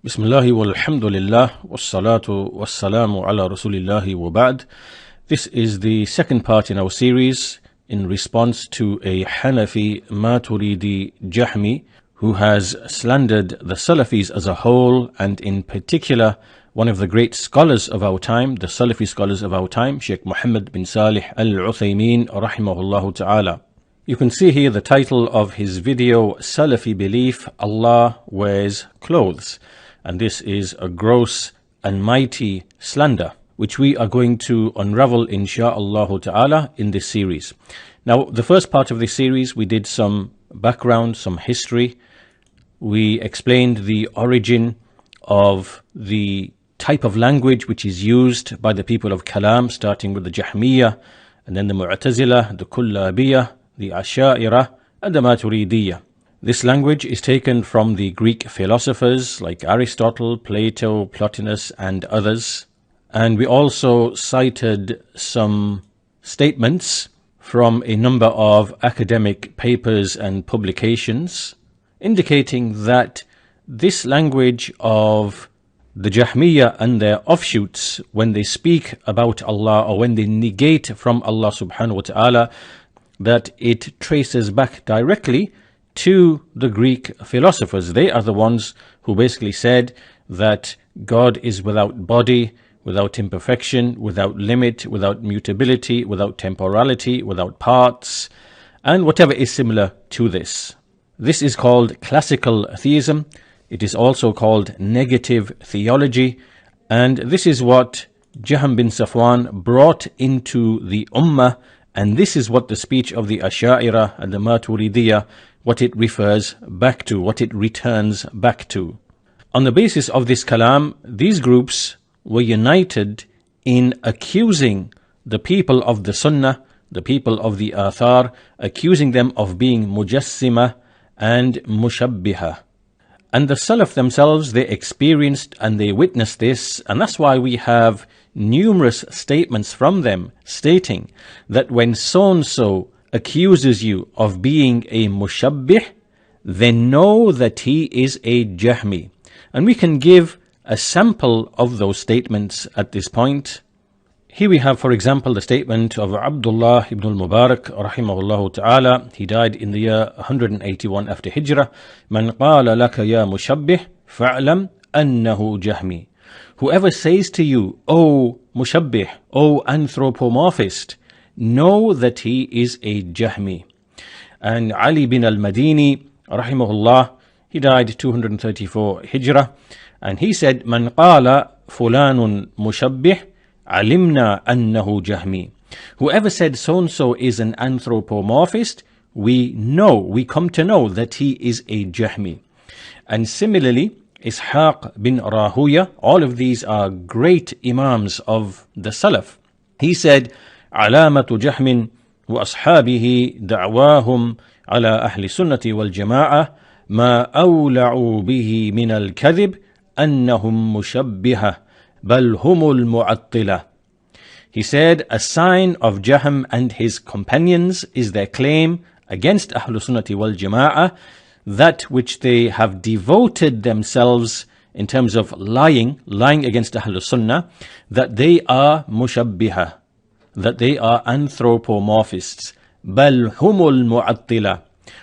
Bismillahi walhamdulillah wassalatu wassalamu ala rasulillahi wa ba'd. This is the second part in our series in response to a Hanafi Maturidi Jahmi who has slandered the Salafis as a whole, and in particular one of the great scholars of our time, the Salafi scholars of our time, Shaykh Muhammad bin Salih al-Uthaymeen rahimahullah ta'ala. You can see here the title of his video, Salafi Belief, Allah Wears Clothes. And this is a gross and mighty slander, which we are going to unravel insha'Allah ta'ala in this series. Now, the first part of this series, we did some background, some history. We explained the origin of the type of language which is used by the people of Kalam, starting with the Jahmiyyah, and then the Mu'tazila, the Kullabiyah, the Asha'ira, and the Maturidiyah. This language is taken from the Greek philosophers like Aristotle, Plato, Plotinus, and others. And we also cited some statements from a number of academic papers and publications indicating that this language of the Jahmiyyah and their offshoots, when they speak about Allah or when they negate from Allah subhanahu wa ta'ala, that it traces back directly to the Greek philosophers. They are the ones who basically said that God is without body, without imperfection, without limit, without mutability, without temporality, without parts, and whatever is similar to this. This is called classical theism. It is also called negative theology, and this is what Jahm bin Safwan brought into the Ummah, and this is what the speech of the Asha'ira and the Maturidiyah, what it refers back to, what it returns back to. On the basis of this kalam, these groups were united in accusing the people of the Sunnah, the people of the Athar, accusing them of being mujassima and mushabbiha. And the Salaf themselves, they experienced and they witnessed this, and that's why we have numerous statements from them stating that when so-and-so accuses you of being a mushabbih, then know that he is a Jahmi. And we can give a sample of those statements at this point. Here we have, for example, the statement of Abdullah ibn al-Mubarak rahimahullah ta'ala. He died in the year 181 after Hijrah. Man qala laka ya mushabbih fa'lam annahu Jahmi. Whoever says to you, O mushabbih, O anthropomorphist, know that he is a Jahmi. And Ali bin al-Madini rahimahullah, he died 234 Hijrah, and he said, Man qala fulanun mushabbih alimna annahu Jahmi. Whoever said so-and-so is an anthropomorphist, we come to know that he is a Jahmi. And similarly, Ishaq bin Rahuya, all of these are great Imams of the Salaf. He said, علامة جهم وأصحابه دعواهم على أهل السنة والجماعة ما أولعوا به من الكذب أنهم مشبهة بل هم المعطلة. He said, a sign of Jahm and his companions is their claim against Ahlul Sunnati wal Jama'ah, that which they have devoted themselves in terms of lying against Ahlul Sunnah, that they are mushabbihah, that they are anthropomorphists. بل هم المعطلة.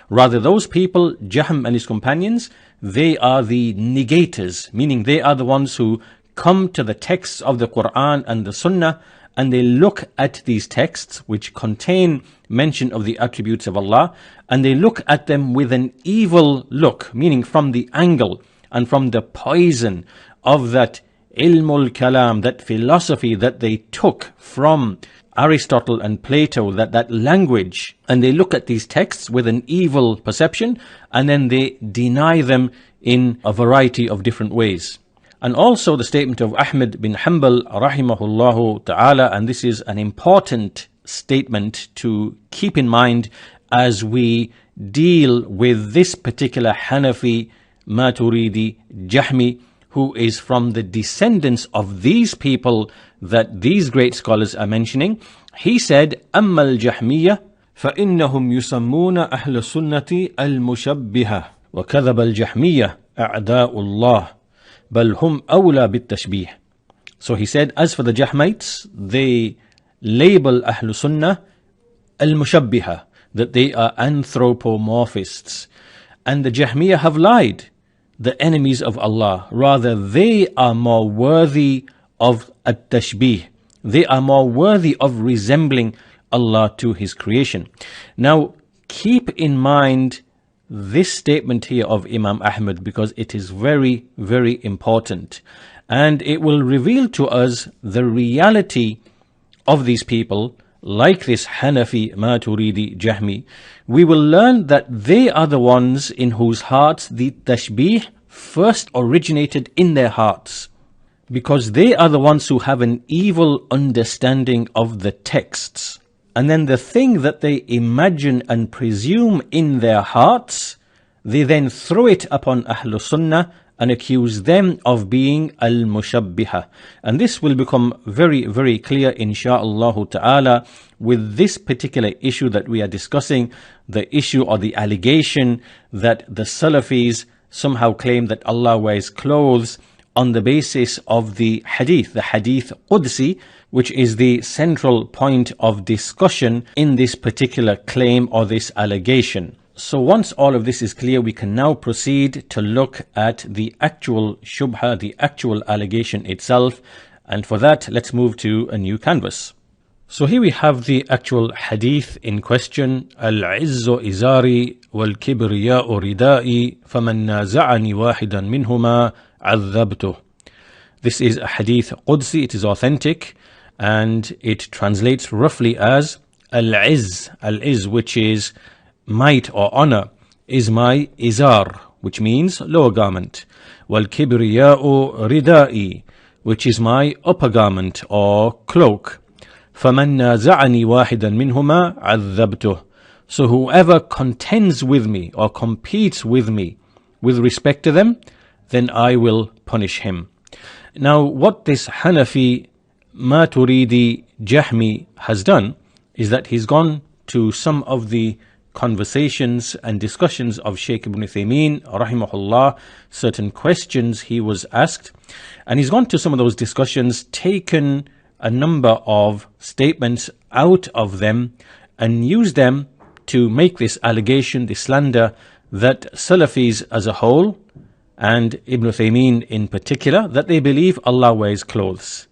Rather, those people, Jahm and his companions, they are the negators, meaning they are the ones who come to the texts of the Quran and the Sunnah, and they look at these texts which contain mention of the attributes of Allah, and they look at them with an evil look, meaning from the angle and from the poison of that ilmul kalam, that philosophy that they took from Aristotle and Plato, that language, and they look at these texts with an evil perception, and then they deny them in a variety of different ways. And also the statement of Ahmad bin Hanbal rahimahullahu ta'ala, and this is an important statement to keep in mind as we deal with this particular Hanafi Maturidi Jahmi, who is from the descendants of these people that these great scholars are mentioning. He said, أما الجحمية فإنهم يسمون أهل السنة المشبهة وكذب الجحمية أعداء الله بل هم أولى بالتشبيه. So he said, as for the Jahmites, they label Ahl Sunnah al-mushabbiha, that they are anthropomorphists. And the Jahmiyyah have lied, the enemies of Allah. Rather, they are more worthy of at-tashbih. They are more worthy of resembling Allah to His creation. Now, keep in mind this statement here of Imam Ahmad, because it is very, very important. And it will reveal to us the reality of these people, like this Hanafi, Maturidi, Jahmi. We will learn that they are the ones in whose hearts the tashbih first originated in their hearts, because they are the ones who have an evil understanding of the texts. And then the thing that they imagine and presume in their hearts, they then throw it upon Ahlus Sunnah and accuse them of being al-mushabbiha. And this will become very, very clear, insha'Allah ta'ala, with this particular issue that we are discussing, the issue or the allegation that the Salafis somehow claim that Allah wears clothes on the basis of the Hadith Qudsi, which is the central point of discussion in this particular claim or this allegation. So once all of this is clear, we can now proceed to look at the actual shubha, the actual allegation itself. And for that, let's move to a new canvas. So here we have the actual hadith in question. Al-izzu izari wal-kibriya'u ridai faman naza'ani wahidan minhuma azabtuh. This is a hadith Qudsi, it is authentic, and it translates roughly as Al-izz, which is might or honor, is my izar, which means lower garment. Wal-kibriya'u ridai, which is my upper garment or cloak. فَمَنْ نَازَعَنِي وَاحِدًا مِنْهُمَا عَذَّبْتُهُ. So whoever contends with me or competes with me with respect to them, then I will punish him. Now what this Hanafi, Maturidi, Jahmi has done is that he's gone to some of the conversations and discussions of Shaykh Ibn Taymiyyah rahimahullah, certain questions he was asked, and he's gone to some of those discussions, taken a number of statements out of them and used them to make this allegation, this slander, that Salafis as a whole and Ibn Taymiyyah in particular, that they believe Allah wears clothes.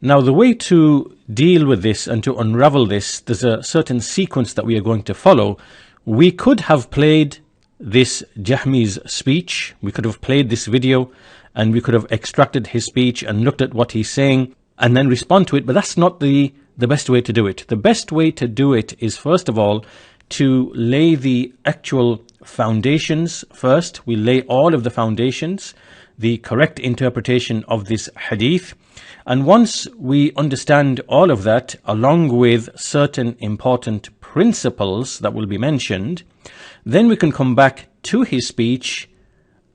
Now the way to deal with this and to unravel this, there's a certain sequence that we are going to follow. We could have played this Jahmi's speech, we could have played this video, and we could have extracted his speech and looked at what he's saying and then respond to it, but that's not the best way to do it. The best way to do it is, first of all, to lay the actual foundations first. We lay all of the foundations, the correct interpretation of this hadith. And once we understand all of that, along with certain important principles that will be mentioned, then we can come back to his speech,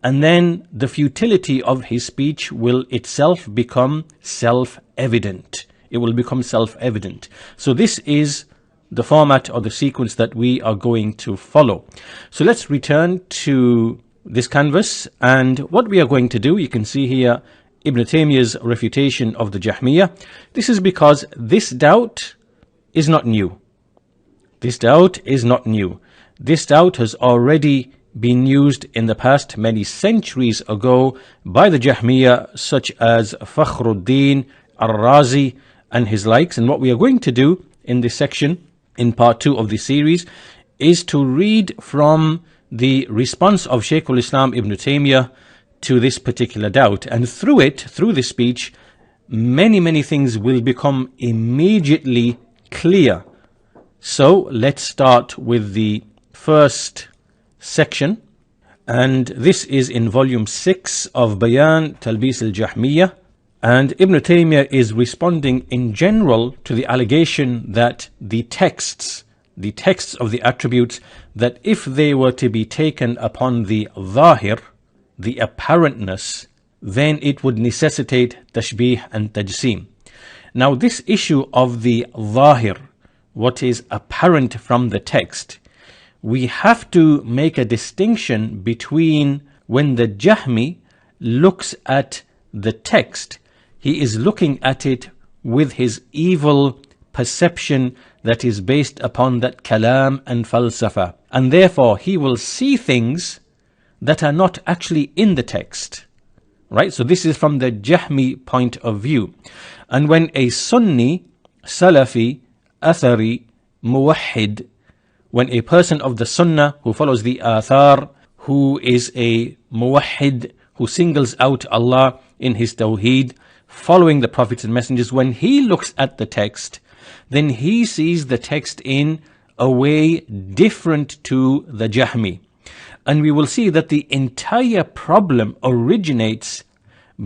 and then the futility of his speech will itself become self-evident. It will become self-evident. So this is the format or the sequence that we are going to follow. So let's return to this canvas, and what we are going to do, you can see here Ibn Taymiyyah's refutation of the Jahmiyyah. This is because this doubt is not new. This doubt is not new. This doubt has already been used in the past many centuries ago by the Jahmiyyah, such as Fakhruddin al-Razi and his likes. And what we are going to do in this section, in part 2 of the series, is to read from the response of Shaykh al-Islam Ibn Taymiyyah to this particular doubt. And through it, through this speech, many things will become immediately clear. So let's start with the first section, and this is in volume 6 of Bayan Talbis al-Jahmiyyah, and Ibn Taymiyyah is responding in general to the allegation that the texts of the attributes, that if they were to be taken upon the zahir, the apparentness, then it would necessitate tashbih and tajseem. Now this issue of the zahir, what is apparent from the text, we have to make a distinction between when the Jahmi looks at the text, he is looking at it with his evil perception that is based upon that kalam and falsafa, and therefore he will see things that are not actually in the text. Right? So this is from the Jahmi point of view. And when a Sunni, Salafi, Athari, Muwahhid, when a person of the Sunnah who follows the Athar, who is a Muwahhid, who singles out Allah in his Tawheed, following the prophets and messengers, when he looks at the text, then he sees the text in a way different to the Jahmi. And we will see that the entire problem originates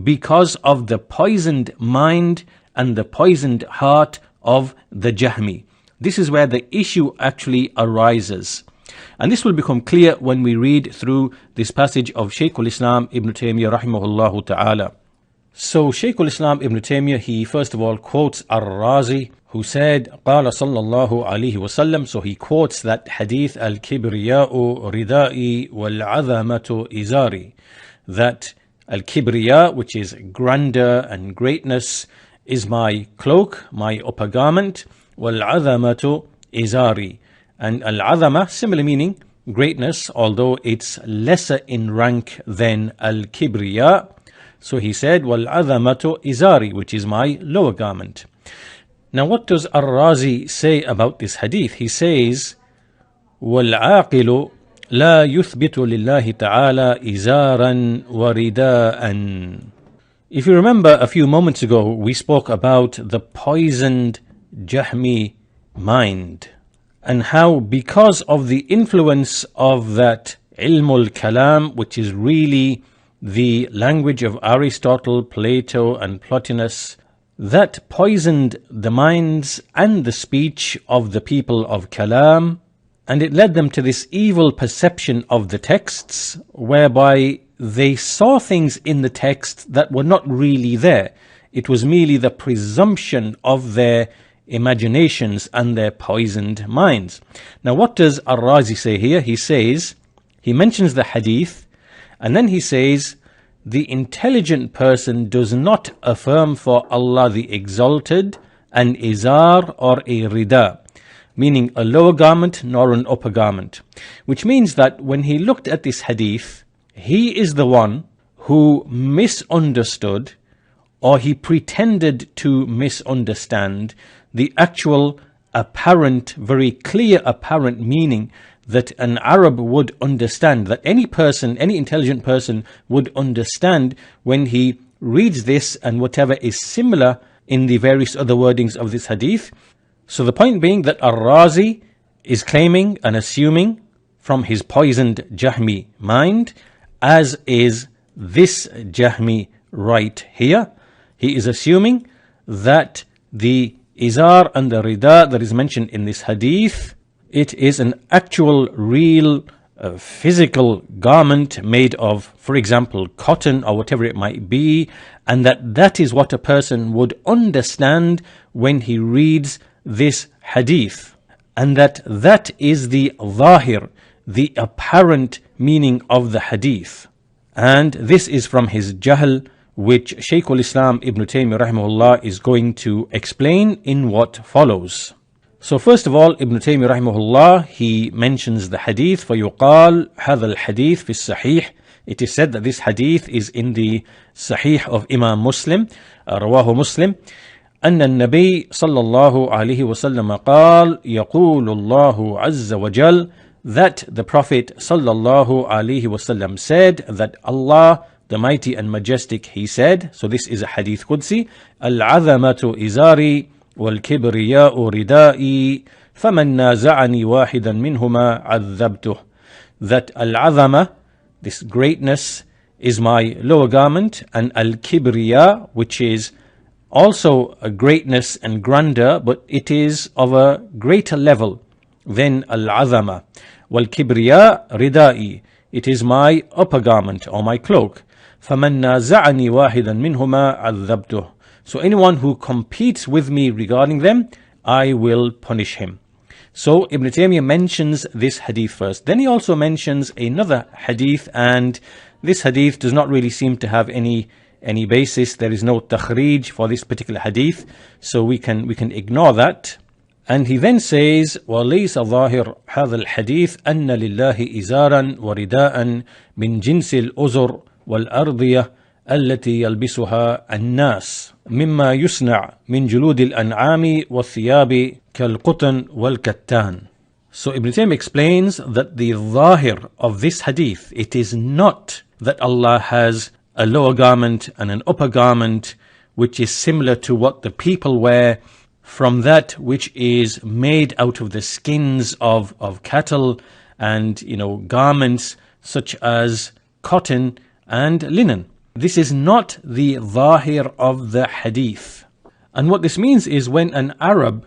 because of the poisoned mind and the poisoned heart of the Jahmi. This is where the issue actually arises. And this will become clear when we read through this passage of Shaykh al-Islam Ibn Taymiyyah rahimahullah ta'ala. So Shaykh al-Islam Ibn Taymiyyah, he first of all quotes Razi, who said, قال صلى الله عليه وسلم. So he quotes that hadith, al-kibriya'u ridai wal-'azamatu izari, that al-kibriya, which is grandeur and greatness, is my cloak, my upper garment, wal-'azamatu izari. And al-'azama, similar meaning, greatness, although it's lesser in rank than al-kibriya. So he said, wal-'azamatu izari, which is my lower garment. Now what does Razi say about this hadith? He says, وَالْعَاقِلُ لَا يُثْبِتُ لِلَّهِ تَعَالَى إِزَارًا وَرِدَاءً. If you remember a few moments ago, we spoke about the poisoned Jahmi mind, and how because of the influence of that ilmul kalam, which is really the language of Aristotle, Plato and Plotinus, that poisoned the minds and the speech of the people of Kalam, and it led them to this evil perception of the texts, whereby they saw things in the text that were not really there. It was merely the presumption of their imaginations and their poisoned minds. Now what does Razi say here? He mentions the hadith, and then he says, the intelligent person does not affirm for Allah the Exalted an izar or a rida, meaning a lower garment nor an upper garment. Which means that when he looked at this hadith, he is the one who misunderstood, or he pretended to misunderstand, the actual apparent, very clear apparent meaning that an Arab would understand, that any person, any intelligent person would understand when he reads this and whatever is similar in the various other wordings of this hadith. So the point being that Razi is claiming and assuming from his poisoned Jahmi mind, as is this Jahmi right here, he is assuming that the izar and the rida that is mentioned in this hadith, it is an actual, real, physical garment made of, for example, cotton or whatever it might be, and that is what a person would understand when he reads this hadith, and that is the zahir, the apparent meaning of the hadith. And this is from his jahl, which Shaykh al-Islam Ibn Taymiyyah rahimahullah is going to explain in what follows. So first of all, Ibn Taymiyyah rahimahullah, he mentions the hadith, فَيُقَال هَذَا الْحَدِيث فِي الصَّحِيحِ. It is said that this hadith is in the Sahih of Imam Muslim, رواه Muslim, أن النبي صلى الله عليه وسلم قال يقول الله عز وجل, that the Prophet sallallahu alaihi wasallam said, that Allah, the Mighty and Majestic, he said, so this is a hadith Qudsi, العظمة إزاري والكبرياء ردائي فمن نازعني واحدا منهما عذبته. That al-azama, this greatness, is my lower garment, and al-kibriya, which is also a greatness and grandeur, but it is of a greater level than al-azama. Wal-kibriya ridai, it is my upper garment or my cloak. فَمَنْ نَازَعَنِي وَاحِدًا مِنْهُمَا عَذَّبْتُهُ. So anyone who competes with me regarding them, I will punish him. So Ibn Taymiyyah mentions this hadith first. Then he also mentions another hadith, and this hadith does not really seem to have any basis. There is no takhrij for this particular hadith, so we can ignore that. And he then says, وَلَيْسَ ظَاهِرْ هَذَا الْحَدِيث أَنَّ لِلَّهِ إِزَارًا وَرِدَاءً مِنْ جِنْسِ الْأُزُرِ وَالْأَرْضِيَةِ التي يلبسها الناس مما يصنع من جلود الأنعام والثياب كالقطن والكتان. So Ibn Taymiyyah explains that the zahir of this hadith, it is not that Allah has a lower garment and an upper garment which is similar to what the people wear from that which is made out of the skins of cattle and garments such as cotton and linen. This is not the zahir of the hadith. And what this means is when an Arab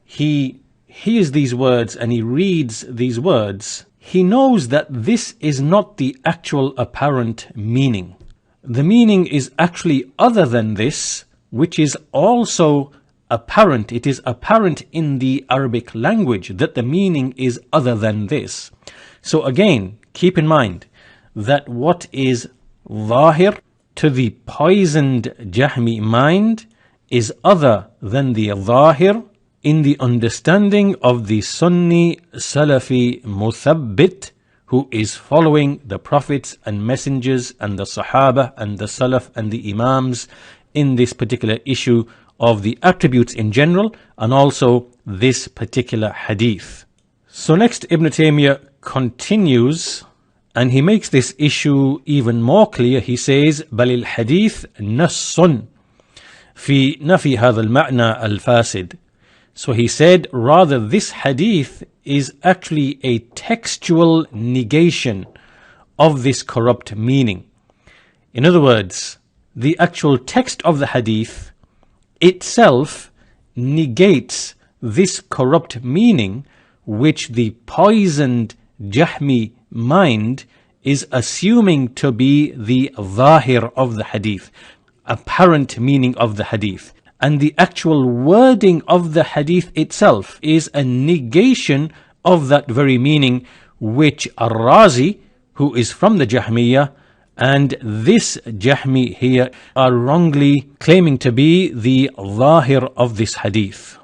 he hears these words and he reads these words, he knows that this is not the actual apparent meaning. The meaning is actually other than this, which is also apparent. It is apparent in the Arabic language that the meaning is other than this. So again, keep in mind that what is zahir to the poisoned Jahmi mind is other than the zahir in the understanding of the Sunni Salafi Muthabbit, who is following the prophets and messengers and the Sahaba and the Salaf and the Imams in this particular issue of the attributes in general, and also this particular hadith. So next Ibn Taymiyyah continues, and he makes this issue even more clear. He says, بل الحديث نص في نفي هذا المعنى الفاسد. So he said, rather this hadith is actually a textual negation of this corrupt meaning. In other words, the actual text of the hadith itself negates this corrupt meaning which the poisoned Jahmi mind is assuming to be the zahir of the hadith, apparent meaning of the hadith. And the actual wording of the hadith itself is a negation of that very meaning which Razi, who is from the Jahmiyyah, and this Jahmi here are wrongly claiming to be the zahir of this hadith.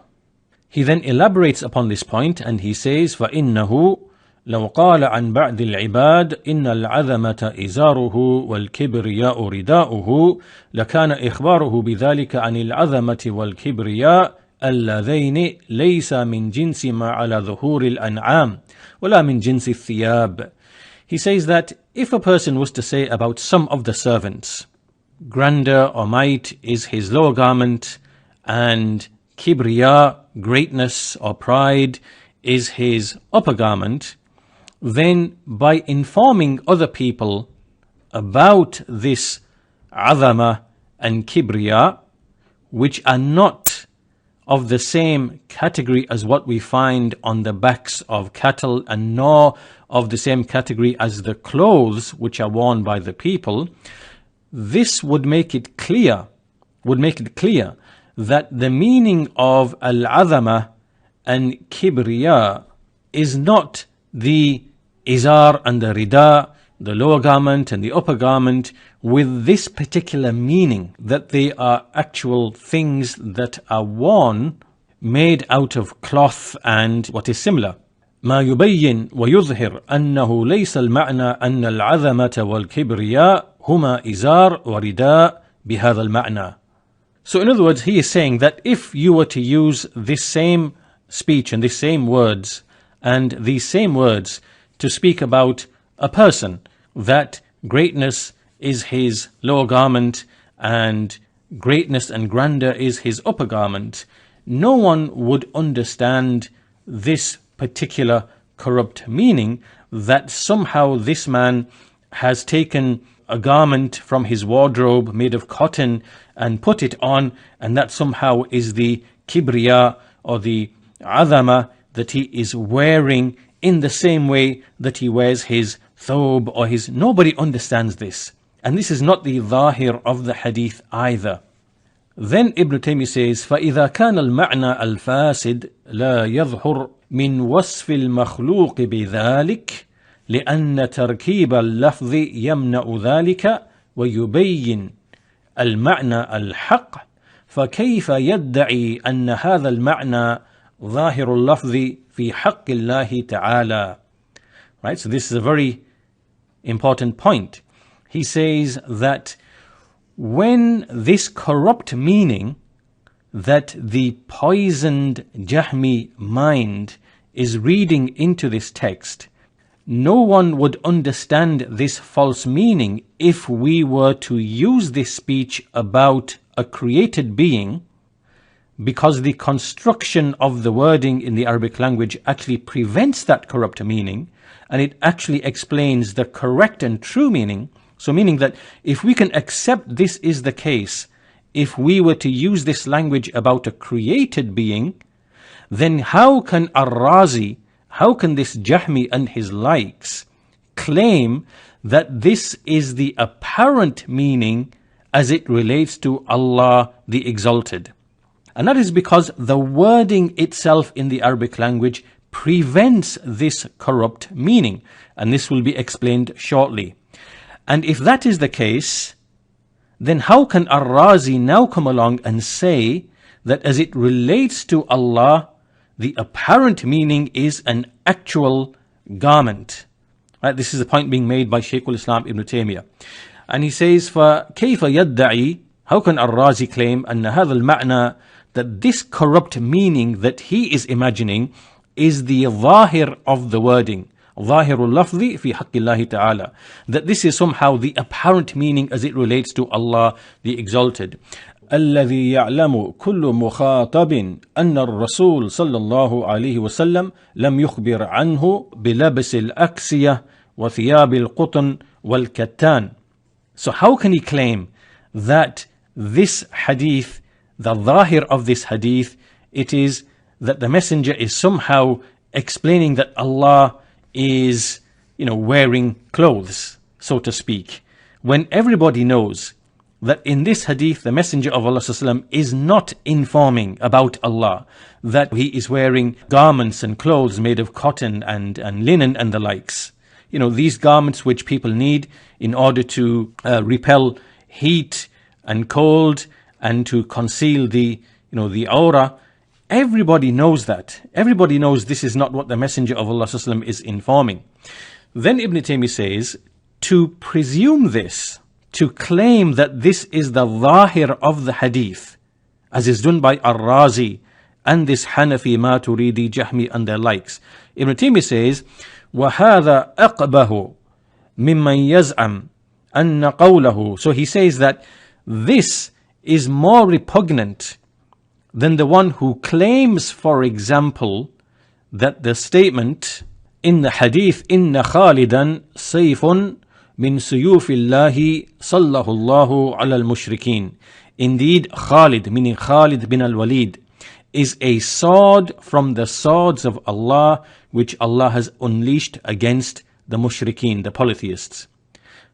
He then elaborates upon this point and he says, فَإِنَّهُ لو قال عن بعض العباد إن العظمة إزاره والكبرياء رداؤه لكان إخباره بذلك عن العظمة والكبرياء اللذين ليس من جنس ما على ظهور الأنعام ولا من جنس الثياب. He says that if a person was to say about some of the servants, grandeur or might is his lower garment, and kibriya, greatness or pride, is his upper garment, then by informing other people about this azama and kibriya, which are not of the same category as what we find on the backs of cattle, and nor of the same category as the clothes which are worn by the people, this would make it clear that the meaning of al-azama and kibriya is not the izar and the rida, the lower garment and the upper garment, with this particular meaning, that they are actual things that are worn, made out of cloth and what is similar. ما يبين ويظهر أنه ليس المعنى أن العظمة والكبرياء هما إزار ورداء بهذا المعنى. So in other words, he is saying that if you were to use this same speech and these same words and these same words to speak about a person, that greatness is his lower garment and greatness and grandeur is his upper garment, no one would understand this particular corrupt meaning, that somehow this man has taken a garment from his wardrobe made of cotton and put it on, and that somehow is the kibriya or the azama that he is wearing in the same way that he wears his thobe or his... Nobody understands this. And this is not the zahir of the hadith either. Then Ibn Taymiyyah says, فَإِذَا كَانَ الْمَعْنَى الْفَاسِدِ لَا يَظْهُرْ مِنْ وَصْفِ الْمَخْلُوقِ بِذَلِكَ لأن تركيب اللفظ يمنع ذلك ويبين المعنى الحق فكيف يدعي أن هذا المعنى ظاهر اللفظ في حق الله تعالى. Right, so this is a very important point. He says that when this corrupt meaning that the poisoned Jahmi mind is reading into this text, no one would understand this false meaning if we were to use this speech about a created being, because the construction of the wording in the Arabic language actually prevents that corrupt meaning, and it actually explains the correct and true meaning. So meaning that if we can accept this is the case, if we were to use this language about a created being, then how can Razi, how can this Jahmi and his likes claim that this is the apparent meaning as it relates to Allah the Exalted? And that is because the wording itself in the Arabic language prevents this corrupt meaning, and this will be explained shortly. And if that is the case, then how can Razi now come along and say that as it relates to Allah, the apparent meaning is an actual garment? Right, this is the point being made by Shaykh al-Islam Ibn Taymiyyah. And he says, فَكَيْفَ يَدَّعِي, how can Razi claim أن هذا المعنى, that this corrupt meaning that he is imagining is the ظاهر of the wording, ظاهر اللفظ في حق الله تعالى, that this is somehow the apparent meaning as it relates to Allah the Exalted. الذي يعلم كل مخاطب أن الرسول صلى الله عليه وسلم لم يخبر عنه بلبس الأكسية وثياب القطن والكتان. So how can he claim that this hadith, the ظاهر of this hadith, it is that the messenger is somehow explaining that Allah is, wearing clothes, so to speak, when everybody knows that in this hadith the Messenger of Allah is not informing about Allah, that he is wearing garments and clothes made of cotton and linen and the likes. These garments which people need in order to repel heat and cold and to conceal the aura. Everybody knows that. Everybody knows this is not what the Messenger of Allah is informing. Then Ibn Taymiyyah says, to presume this, to claim that this is the ظاهر of the hadith, as is done by Razi and this Hanafi, Maturidi, Jahmi and their likes. Ibn Taymiyyah says, وَهَذَا أَقْبَهُ مِمَّنْ يَزْعَمْ أَنَّ قَوْلَهُ. So he says that this is more repugnant than the one who claims, for example, that the statement in the hadith, إِنَّ خَالِدًا سَيْفٌ min suyufillahi sallallahu ala al-mushrikeen. Indeed, Khalid, meaning Khalid bin al-Walid, is a sword from the swords of Allah which Allah has unleashed against the mushrikeen, the polytheists.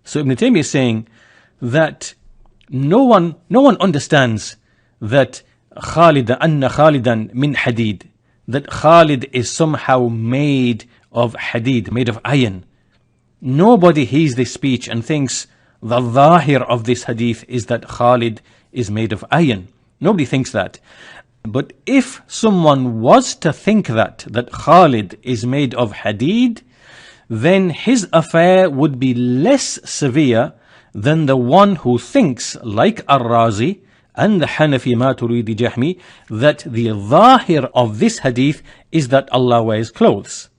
So Ibn Taymiyyah is saying that no one understands that anna Khalidan min hadid, that Khalid is somehow made of hadid, made of iron. Nobody hears this speech and thinks the ظاهر of this hadith is that Khalid is made of iron. Nobody thinks that. But if someone was to think that Khalid is made of hadid, then his affair would be less severe than the one who thinks, like Razi and the Hanafi Maturidi Jahmi, that the ظاهر of this hadith is that Allah wears clothes.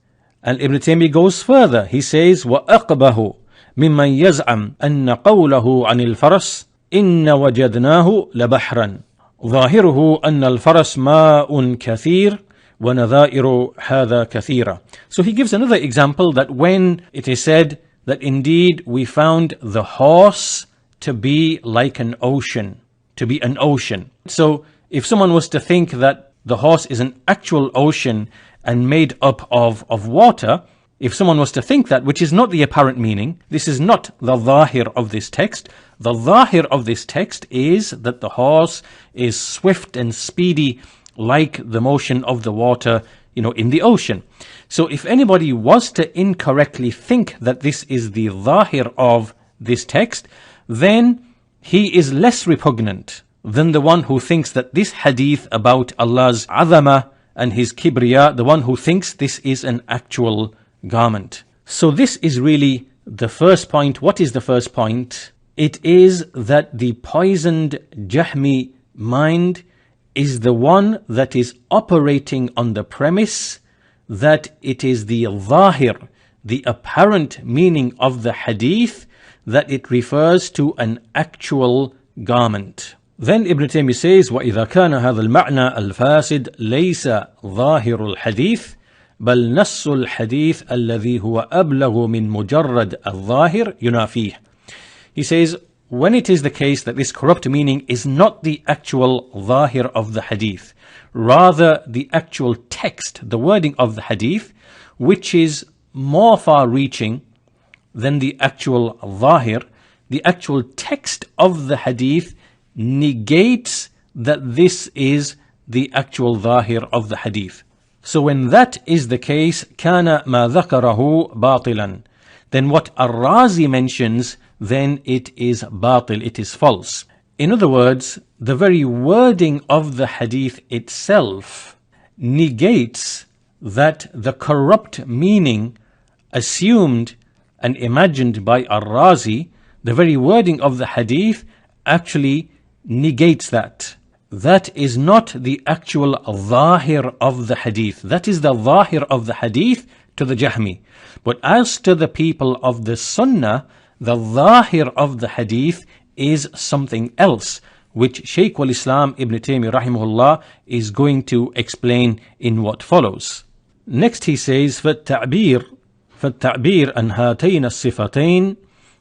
And Ibn Taymiyyah goes further. He says, وَأَقْبَهُ مِمَّنْ يَزْعَمْ أَنَّ قَوْلَهُ عَنِ الْفَرَسِ إِنَّ وَجَدْنَاهُ لَبَحْرًا ظَاهِرُهُ أَنَّ الْفَرَسِ مَاءٌ كَثِيرٌ وَنَذَائِرُ هَذَا كَثِيرًا. So he gives another example that when it is said that indeed we found the horse to be like an ocean, to be an ocean. So if someone was to think that the horse is an actual ocean and made up of water, If someone was to think that, which is not the apparent meaning, this is not the zahir of this text. The zahir of this text is that the horse is swift and speedy like the motion of the water, in the ocean. So if anybody was to incorrectly think that this is the zahir of this text, then he is less repugnant than the one who thinks that this hadith about Allah's azama and his kibriya, the one who thinks this is an actual garment. So this is really the first point. What is the first point? It is that the poisoned Jahmi mind is the one that is operating on the premise that it is the zahir, the apparent meaning of the hadith, that it refers to an actual garment. Then Ibn Taymiyyah says, وَإِذَا كَانَ هَذَا الْمَعْنَى الْفَاسِدْ لَيْسَ ظَاهِرُ الْحَدِيثِ بل نص الحديث الذي هو أبلغ من مجرد الظاهر ينافيه. He says, when it is the case that this corrupt meaning is not the actual zahir of the hadith, rather the actual text, the wording of the hadith, which is more far-reaching than the actual zahir, the actual text of the hadith negates that this is the actual zahir of the hadith. So when that is the case, كَانَ مَا ذَكَرَهُ بَاطِلًا, then what Razi mentions, then it is batil, it is false. In other words, the very wording of the hadith itself negates that the corrupt meaning assumed and imagined by Razi, the very wording of the hadith actually negates that. That is not the actual zahir of the hadith. That is the zahir of the hadith to the Jahmi. But as to the people of the Sunnah, the zahir of the hadith is something else, which Shaykh al-Islam Ibn Taymiyyah rahimahullah is going to explain in what follows. Next he says, فَالتَّعْبِير أَنْ هَاتَيْنَ الصِّفَتَيْن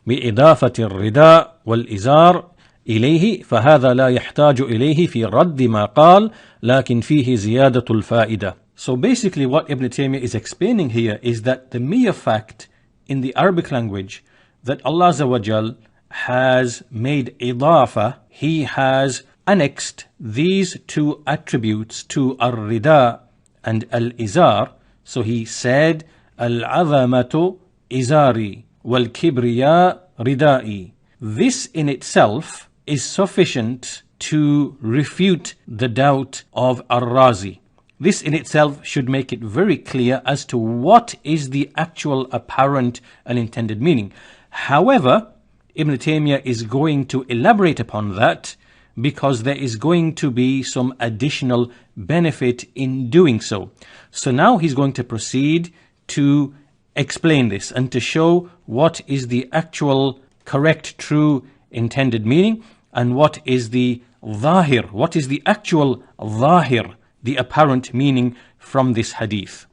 بِإِضَافَةِ الرِّدَاءِ وَالْإِزَارِ إليه فهذا لا يحتاج إليه في رد ما قال لكن فيه زيادة الفائدة. So basically what Ibn Taymiyyah is explaining here is that the mere fact in the Arabic language that Allah Azza wa Jal has made idafa, He has annexed these two attributes to ar-rida and al-izar. So He said, al-azamatu izari wal-kibriya ridai. This in itself is sufficient to refute the doubt of Razi. This in itself should make it very clear as to what is the actual apparent and intended meaning. However, Ibn Taymiyyah is going to elaborate upon that because there is going to be some additional benefit in doing so. So now he's going to proceed to explain this and to show what is the actual correct, true, intended meaning and what is the zahir, what is the actual zahir, the apparent meaning from this hadith.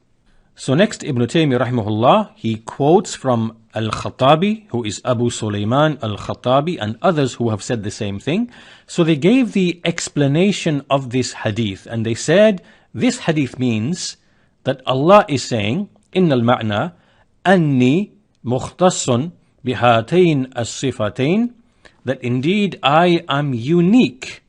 So next Ibn Taymiyyah rahimahullah, he quotes from Al-Khattabi, who is Abu Sulaiman Al-Khattabi, and others who have said the same thing. So they gave the explanation of this hadith and they said this hadith means that Allah is saying, إِنَّ الْمَعْنَى أَنِّي مُخْتَصٌ بِهَاتَيْنِ الصِّفَتَيْنِ, that indeed I am unique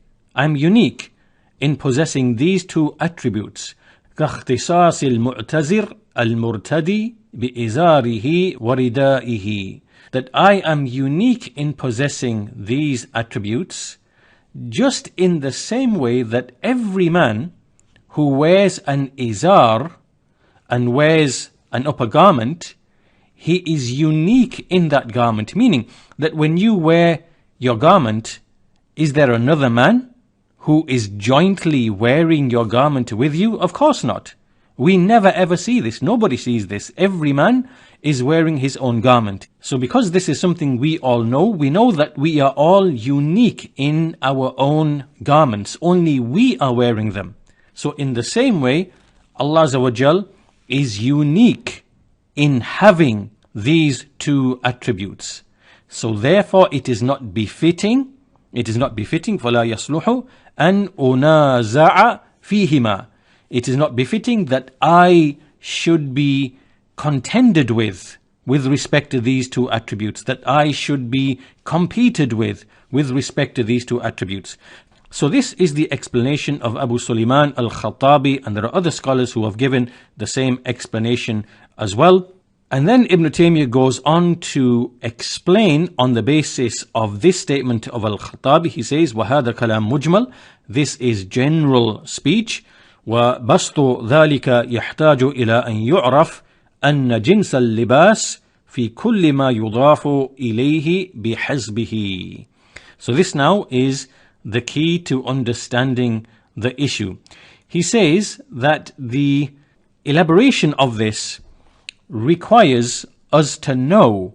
in possessing these two attributes. كاختصاص المعتزر المرتدي بإزاره وردائه, that I am unique in possessing these attributes just in the same way that every man who wears an izar and wears an upper garment, he is unique in that garment, meaning that when you wear your garment, is there another man who is jointly wearing your garment with you? Of course not. We never ever see this. Nobody sees this. Every man is wearing his own garment. So because this is something we all know, we know that we are all unique in our own garments. Only we are wearing them. So in the same way, Allah Azza wa Jal is unique in having these two attributes. So therefore it is not befitting, فَلَا يَصْلُحُ أَنْ أُنَازَعَ فِيهِمَا. It is not befitting that I should be contended with respect to these two attributes, that I should be competed with respect to these two attributes. So this is the explanation of Abu Sulaiman al-Khattabi, and there are other scholars who have given the same explanation as well. And then Ibn Taymiyyah goes on to explain on the basis of this statement of al-Khattabi. He says, وَهَذَا كَلَامٌ مُجْمَلٌ, this is general speech. وَبَسْطُ ذَلِكَ يَحْتَاجُ إِلَىٰ أَنْ يُعْرَفْ أَنَّ جِنْسَ اللِّبَاسِ فِي كُلِّ مَا يُضَافُ إِلَيْهِ بِحَسْبِهِ. So this now is the key to understanding the issue. He says that the elaboration of this requires us to know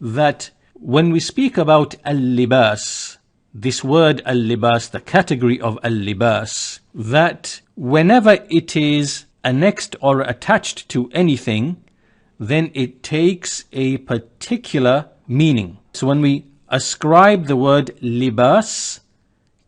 that when we speak about al-libas, this word al-libas, the category of al-libas, that whenever it is annexed or attached to anything, then it takes a particular meaning. So when we ascribe the word libas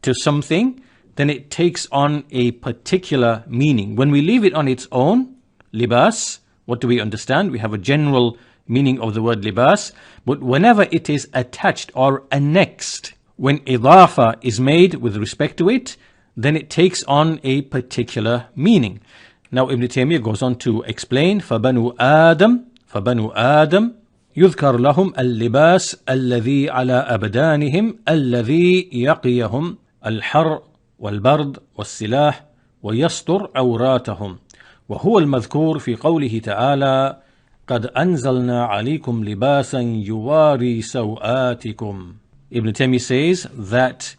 to something, then it takes on a particular meaning. When we leave it on its own, libas, what do we understand? We have a general meaning of the word libas, but whenever it is attached or annexed, when idafa is made with respect to it, then it takes on a particular meaning. Now Ibn Taymiyyah goes on to explain, فَبَنُوا آدَمْ يذكر لهم اللباس الذي على أبدانهم الذي يقيهم الحر والبرد والسلاح ويستر عوراتهم وهو المذكور في قوله تعالى قد أنزلنا عليكم لباسا يواري سوآتكم. Ibn Taymiyyah says that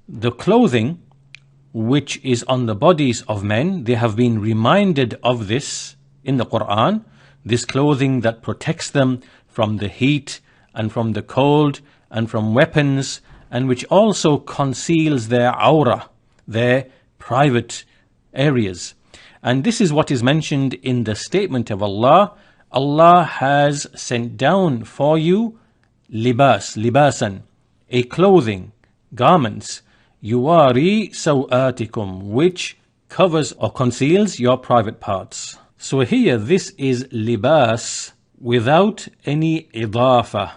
the clothing which is on the bodies of men, they have been reminded of this in the Quran, this clothing that protects them from the heat and from the cold and from weapons, and which also conceals their awrah, their private areas. And this is what is mentioned in the statement of Allah. Allah has sent down for you libas, libasan, a clothing, garments, yuwari sawatikum, which covers or conceals your private parts. So here this is libas without any idafa,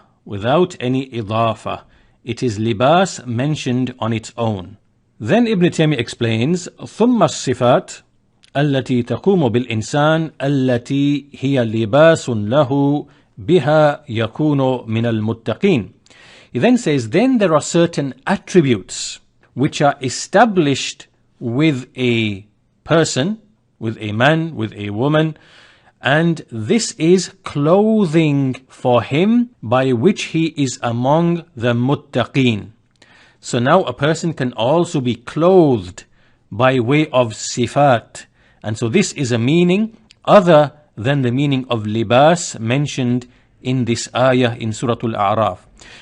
It is libas mentioned on its own. Then Ibn Taymiyyah explains, ثم الصفات التي تقوم بالإنسان التي هي لباس له بها يكون من المتقين. He then says, then there are certain attributes which are established with a person, with a man, with a woman, and this is clothing for him by which he is among the muttaqeen. So now a person can also be clothed by way of sifat. And so this is a meaning other than the meaning of libas mentioned in this ayah in Surah Al-A'raf.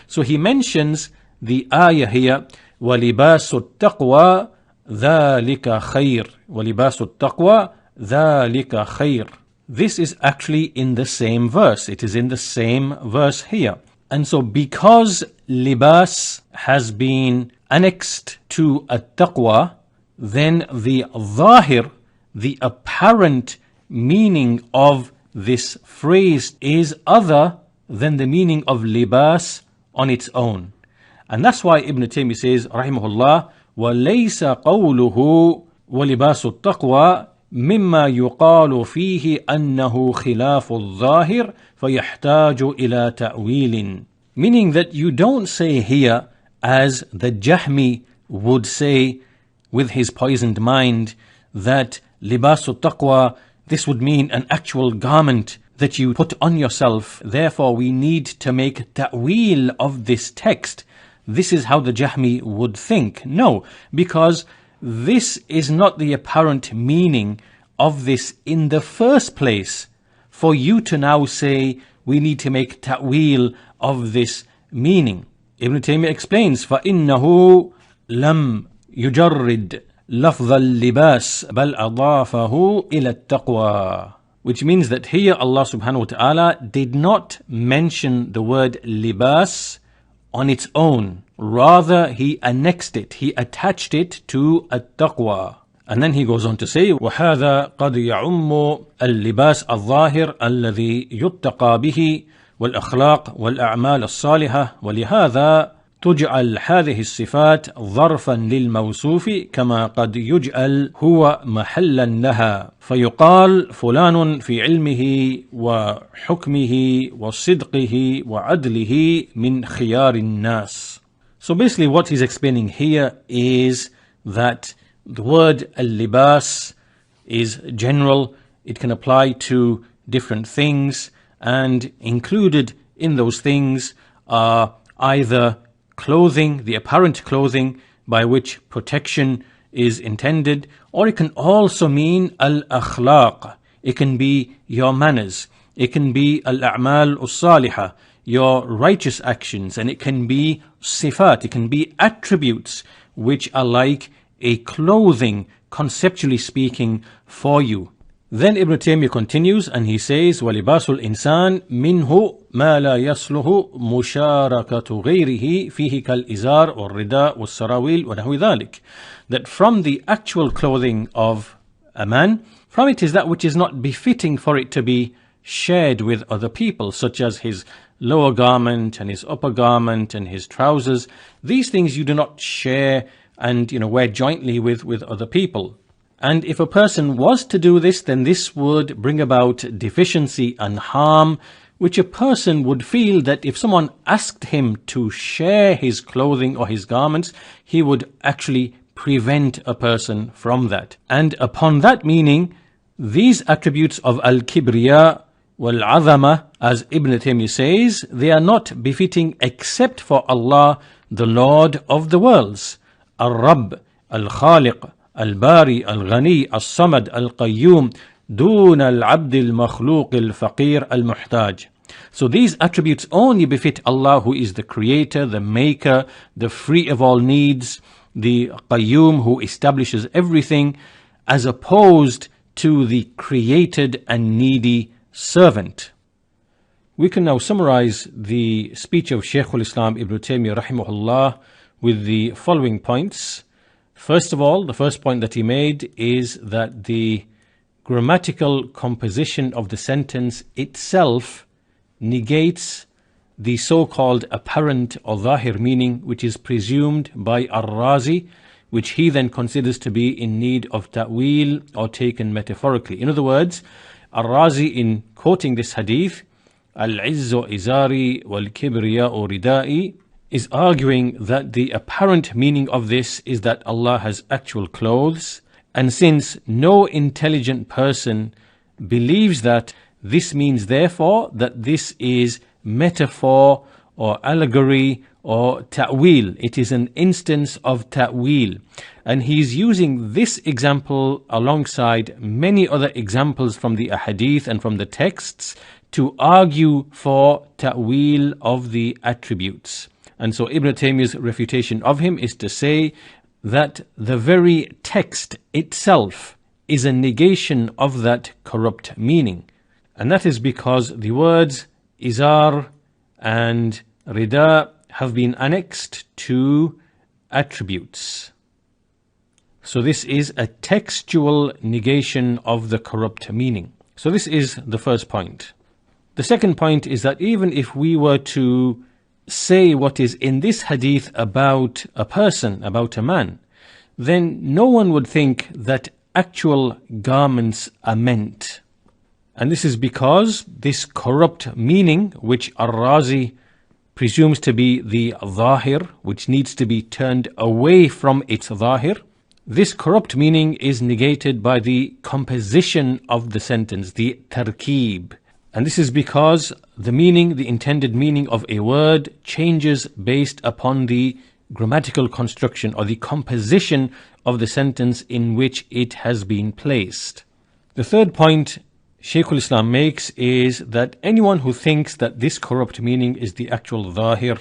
So he mentions the ayah here, وَلِبَاسُ التَّقْوَى ذَلِكَ خَيْرٌ وَلِبَاسُ التَّقْوَى ذَلِكَ خَيْرٌ. This is actually in the same verse. It is in the same verse here. And so because libas has been annexed to at-taqwa, then the zahir, the apparent meaning of this phrase is other than the meaning of libas on its own. And that's why Ibn Taymiyyah says, rahimahullah, وَلَيْسَ قَوْلُهُ وَلِبَاسُ التَّقْوَى مما يقال فيه أنه خلاف الظاهر فيحتاج إلى تأويل. Meaning that you don't say here, as the Jahmi would say with his poisoned mind, that libasul taqwa, this would mean an actual garment that you put on yourself. Therefore we need to make ta'wil of this text. This is how the Jahmi would think. No, because this is not the apparent meaning of this in the first place. For you to now say we need to make ta'wil of this meaning. Ibn Taymiyyah explains, فَإِنَّهُ لَمْ يُجَرِّدْ لَفْظَ اللِّبَاسِ بَلْ أَضَافَهُ إِلَى التَّقْوَى. Which means that here Allah subhanahu wa ta'ala did not mention the word libas on its own. Rather, he annexed it, he attached it to at-taqwa. And then he goes on to say, وَهَذَا قَدْ يَعُمُّ اللباس الظاهر الذي يتقى به والأخلاق والأعمال الصالحة ولهذا تجعل هذه الصفات ظرفا للموصوف كما قد يجعل هو محلا لها فيقال فلان في علمه وحكمه وصدقه وعدله من خيار الناس. So basically what he's explaining here is that the word al-libas is general. It can apply to different things, and included in those things are either clothing, the apparent clothing by which protection is intended, or it can also mean al-akhlaq. It can be your manners. It can be al-a'mal as-salihah, your righteous actions, and it can be sifat. It can be attributes which are like a clothing, conceptually speaking, for you. Then Ibn Taymiyyah continues and he says, وَلِبَاسُ الْإِنسَانِ مِنْهُ مَا لَا يَصْلُهُ مُشَارَكَةُ غَيْرِهِ فِيهِ كَالْإِزَارِ وَالرِّدَاءِ وَالسَّرَاوِيلِ وَنَحْوِ ذَلِكَ. That from the actual clothing of a man, from it is that which is not befitting for it to be shared with other people, such as his lower garment and his upper garment and his trousers. These things you do not share and wear jointly with other people. And if a person was to do this, then this would bring about deficiency and harm, which a person would feel that if someone asked him to share his clothing or his garments, he would actually prevent a person from that. And upon that meaning, these attributes of al-kibriya wal-azama, as Ibn Taymiyyah says, they are not befitting except for Allah, the Lord of the worlds. Al-Rabb, Al-Khaliq, Al-Bari, Al-Ghani, Al-Samad, Al-Qayyum, Dun al-Abd al-Makhluq al-Faqir al-Muhtaj. So these attributes only befit Allah, who is the creator, the maker, the free of all needs, the Qayyum, who establishes everything, as opposed to the created and needy servant. We can now summarize the speech of Shaykh al-Islam Ibn Taymiyyah rahimahullah with the following points. First of all, the first point that he made is that the grammatical composition of the sentence itself negates the so-called apparent or zahir meaning which is presumed by Razi, which he then considers to be in need of ta'wil or taken metaphorically. In other words, Razi, in quoting this hadith, Al-Izzu izari wal-kibriya'u ridai, is arguing that the apparent meaning of this is that Allah has actual clothes, and since no intelligent person believes that, this means therefore that this is metaphor or allegory or ta'wil. It is an instance of ta'wil, and he's using this example alongside many other examples from the ahadith and from the texts to argue for ta'wil of the attributes. And so Ibn Taymiyyah's refutation of him is to say that the very text itself is a negation of that corrupt meaning. And that is because the words izar and rida have been annexed to attributes. So this is a textual negation of the corrupt meaning. So this is the first point. The second point is that even if we were to say what is in this hadith about a person, about a man, then no one would think that actual garments are meant. And this is because this corrupt meaning, which Razi presumes to be the zahir, which needs to be turned away from its zahir, this corrupt meaning is negated by the composition of the sentence, the tarkeeb. And this is because the meaning, the intended meaning of a word changes based upon the grammatical construction or the composition of the sentence in which it has been placed. The third point Shaykh al-Islam makes is that anyone who thinks that this corrupt meaning is the actual zahir,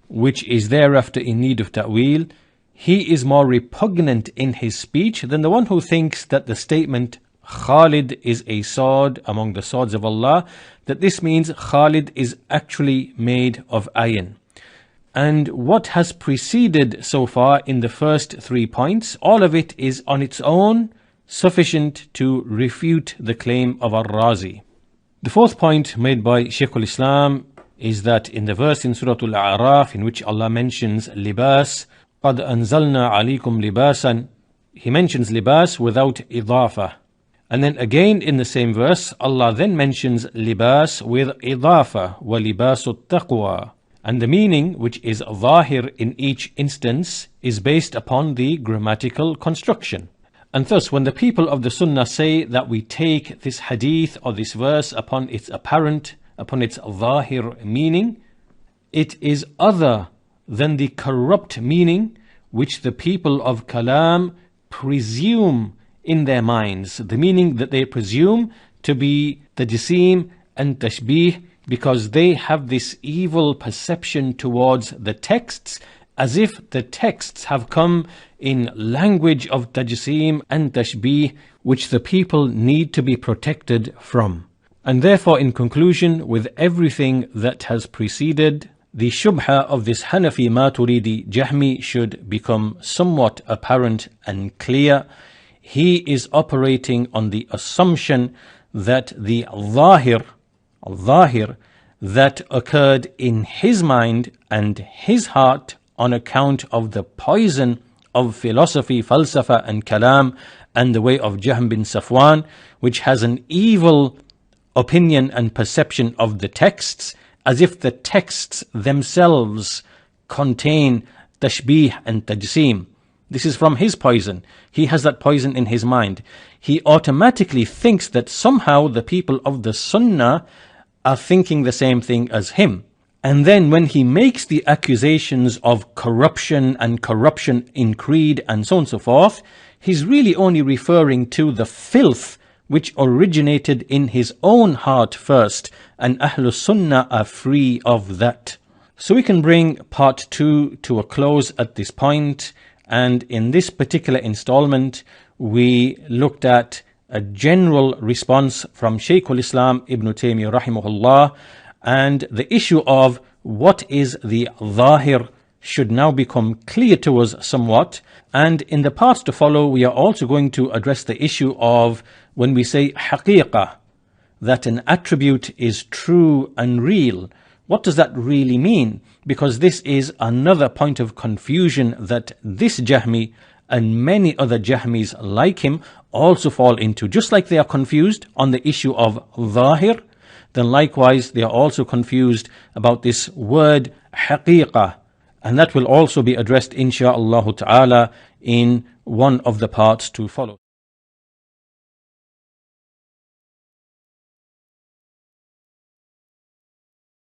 which is thereafter in need of ta'wil, he is more repugnant in his speech than the one who thinks that the statement Khalid is a sword among the swords of Allah, that this means Khalid is actually made of iron. And what has preceded so far in the first 3 points, all of it is on its own sufficient to refute the claim of Razi. The fourth point made by Shaykh al-Islam is that in the verse in Surah Al-A'raf in which Allah mentions libas, قَدْ أَنزَلْنَا عَلَيْكُمْ لِبَاسًا, He mentions libas without idafa. And then again in the same verse, Allah then mentions libas with idafa, وَلِبَاسُ التَّقْوَى. And the meaning, which is zahir in each instance, is based upon the grammatical construction. And thus, when the people of the Sunnah say that we take this hadith or this verse upon its apparent, upon its zahir meaning, it is other than the corrupt meaning which the people of Kalam presume in their minds, the meaning that they presume to be tajseem and tashbih, because they have this evil perception towards the texts, as if the texts have come in language of tajseem and tashbih, which the people need to be protected from. And therefore, in conclusion, with everything that has preceded, the shubha of this Hanafi Maturidi Jahmi should become somewhat apparent and clear. He is operating on the assumption that the zahir that occurred in his mind and his heart on account of the poison of philosophy, falsafa and kalam and the way of Jahm bin Safwan, which has an evil opinion and perception of the texts, as if the texts themselves contain tashbih and tajseem. This is from his poison. He has that poison in his mind. He automatically thinks that somehow the people of the Sunnah are thinking the same thing as him. And then when he makes the accusations of corruption and corruption in creed and so on and so forth, he's really only referring to the filth which originated in his own heart first, and Ahlus Sunnah are free of that. So we can bring part 2 to a close at this point, and in this particular installment we looked at a general response from Shaykh al-Islam Ibn Taymiyyah rahimahullah, and the issue of what is the zahir should now become clear to us somewhat. And in the parts to follow, we are also going to address the issue of when we say haqiqah, that an attribute is true and real. What does that really mean? Because this is another point of confusion that this Jahmi and many other Jahmis like him also fall into. Just like they are confused on the issue of zahir, then likewise they are also confused about this word haqiqah. And that will also be addressed insha'Allah ta'ala in one of the parts to follow.